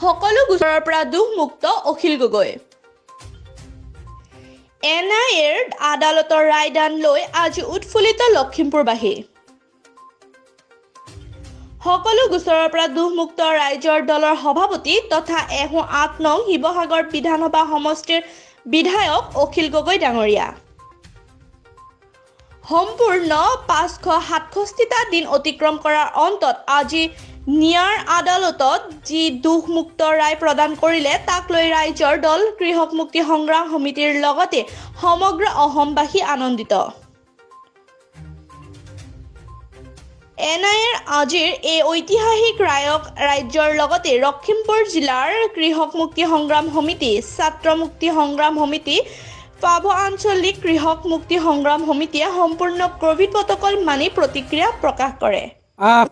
সকলো গোচৰৰ পৰা দুখমুক্ত অখিল গগৈ। NIAৰ আদালতৰ ৰায়দান লৈ আজি উৎফুল্লিত লখিমপুৰবাসী। সকলো গোচৰৰ পৰা দুখমুক্ত ৰাইজৰ দলৰ সভাপতি তথা 108 নং শিৱসাগৰ বিধানসভা সমষ্টিৰ বিধায়ক অখিল গগৈ ডাঙৰীয়া। সম্পূৰ্ণ 567টা দিন অতিক্ৰম কৰাৰ অন্তত আজি নিয়াৰ আদালতত যি দুখমুক্ত ৰায় প্ৰদান কৰিলে তাক লৈ ৰাইজৰ দল কৃষক মুক্তি সংগ্ৰাম সমিতিৰ লগতে সমগ্ৰ অসমবাসী আনন্দিত। NIAৰ আজিৰ এই ঐতিহাসিক ৰায়ক ৰাজ্যৰ লগতে লখিমপুৰ জিলাৰ কৃষক মুক্তি সংগ্ৰাম সমিতি, ছাত্ৰ মুক্তি সংগ্ৰাম সমিতি, পাভ আঞ্চলিক কৃষক মুক্তি সংগ্ৰাম সমিতিয়ে সম্পূৰ্ণ কোভিড প্ৰটকল মানি প্ৰতিক্ৰিয়া প্ৰকাশ কৰে।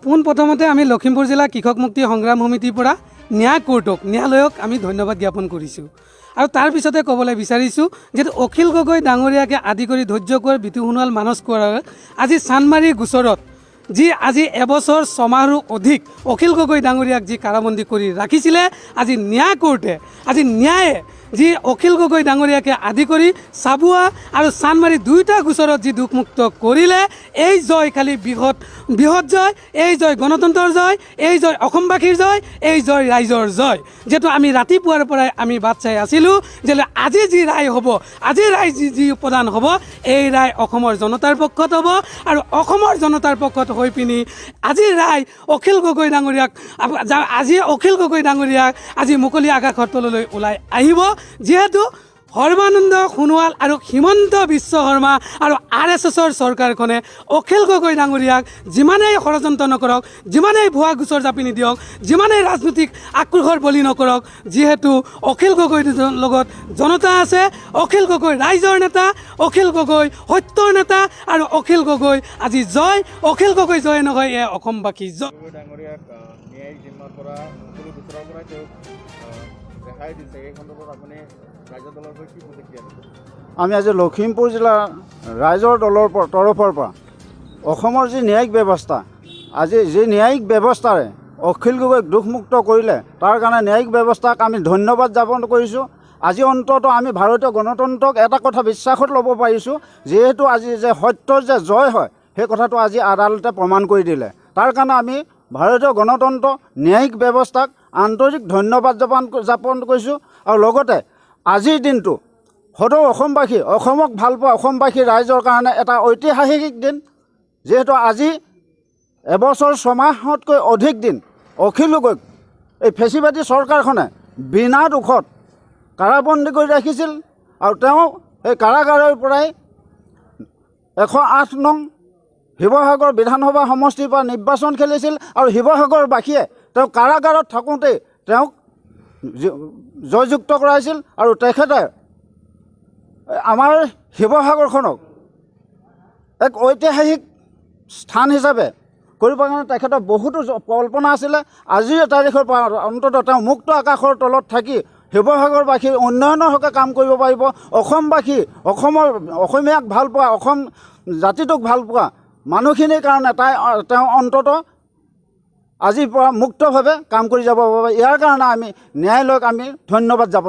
পোনপ্ৰথমতে আমি লখিমপুৰ জিলা কৃষক মুক্তি সংগ্ৰাম সমিতিৰ পৰা ন্যায়ালয়ক আমি ধন্যবাদ জ্ঞাপন কৰিছোঁ। আৰু তাৰ পিছতে ক'বলৈ বিচাৰিছোঁ যে অখিল গগৈ ডাঙৰীয়াকে আদি কৰি ধৈৰ্য কোঁৱৰ, বিতু সোণোৱাল, মানস কোঁৱৰৰ আজি চান্দমাৰীৰ গোচৰত যি আজি এবছৰ 6 মাহৰো অধিক অখিল গগৈ ডাঙৰীয়াক যি কাৰাবন্দী কৰি ৰাখিছিলে, আজি ন্যায়ে যি অখিল গগৈ ডাঙৰীয়াকে আদি কৰি চাবুৱা আৰু চান্দমাৰী দুয়োটা গোচৰত যি দুখমুক্ত কৰিলে, এই জয় খালি বৃহৎ জয়, এই জয় গণতন্ত্ৰৰ জয়, এই জয় অসমবাসীৰ জয়, এই জয় ৰাইজৰ জয়। যিহেতু আমি ৰাতিপুৱাৰ পৰাই আমি বাট চাই আছিলোঁ যে আজি যি ৰায় হ'ব, আজি ৰায় যি প্ৰদান হ'ব, এই ৰায় অসমৰ জনতাৰ পক্ষত হ'ব আৰু অসমৰ জনতাৰ পক্ষত হৈ পিনি আজি ৰায় অখিল গগৈ ডাঙৰীয়াক আজি মুকলি আকাশৰ তললৈ ওলাই আহিব। যিহেতু সৰ্বানন্দ সোণোৱাল আৰু হিমন্ত বিশ্ব শৰ্মা আৰু RSSৰ চৰকাৰখনে অখিল গগৈ ডাঙৰীয়াক যিমানেই ষড়যন্ত্ৰ নকৰক, যিমানেই ভুৱা গোচৰ জাপি নিদিয়ক, যিমানেই ৰাজনৈতিক আক্ৰোশৰ বলি নকৰক, যিহেতু অখিল গগৈৰ লগত জনতা আছে, অখিল গগৈ ৰাইজৰ নেতা, অখিল গগৈ সত্যৰ নেতা আৰু অখিল গগৈ আজি জয়। অখিল গগৈ জয় নহয়, এয়া অসমবাসী জয়। আমি আজি লখিমপুৰ জিলাৰ ৰাইজৰ দলৰ তৰফৰ পৰা অসমৰ যি ন্যায়িক ব্যৱস্থা, আজি যি ন্যায়িক ব্যৱস্থাৰে অখিল গগৈক দুখমুক্ত কৰিলে তাৰ কাৰণে ন্যায়িক ব্যৱস্থাক আমি ধন্যবাদ জ্ঞাপন কৰিছোঁ। আজি অন্ততঃ আমি ভাৰতীয় গণতন্ত্ৰক এটা কথা বিশ্বাসত ল'ব পাৰিছোঁ, যিহেতু আজি যে সত্যৰ যে জয় হয় সেই কথাটো আজি আদালতে প্ৰমাণ কৰি দিলে। তাৰ কাৰণে আমি ভাৰতীয় গণতন্ত্ৰ ন্যায়িক ব্যৱস্থাক আন্তৰিক ধন্যবাদ জ্ঞাপন কৰিছোঁ। আৰু লগতে আজিৰ দিনটো সদৌ অসমক ভাল পোৱা অসমবাসী ৰাইজৰ কাৰণে এটা ঐতিহাসিক দিন। যিহেতু আজি এবছৰ 6 মাহতকৈ অধিক দিন অখিল গগৈক এই ফেচিবাদী চৰকাৰখনে বিনা দোষত কাৰাবন্দী কৰি ৰাখিছিল আৰু তেওঁ সেই কাৰাগাৰৰ পৰাই 108 নং শিৱসাগৰ বিধানসভা সমষ্টিৰ পৰা নিৰ্বাচন খেলিছিল আৰু শিৱসাগৰবাসীয়ে তেওঁ কাৰাগাৰত থাকোঁতেই তেওঁক জয়যুক্ত কৰাইছিল আৰু তেখেতে আমাৰ শিৱসাগৰখনক এক ঐতিহাসিক স্থান হিচাপে কৰিবৰ কাৰণে তেখেতৰ বহুতো কল্পনা আছিলে। আজিৰ তাৰিখৰ পৰা অন্ততঃ তেওঁ মুক্ত আকাশৰ তলত থাকি শিৱসাগৰবাসীৰ উন্নয়নৰ হকে কাম কৰিব পাৰিব। অসমীয়াক ভাল পোৱা, অসম জাতিটোক ভাল পোৱা মানুহখিনিৰ কাৰণে তেওঁ অন্ততঃ আজিৰ পৰা মুক্তভাৱে কাম কৰি যাব পাৰিব। ইয়াৰ কাৰণে আমি ন্যায়ালয়ক আমি ধন্যবাদ জ্ঞাপন কৰিছোঁ।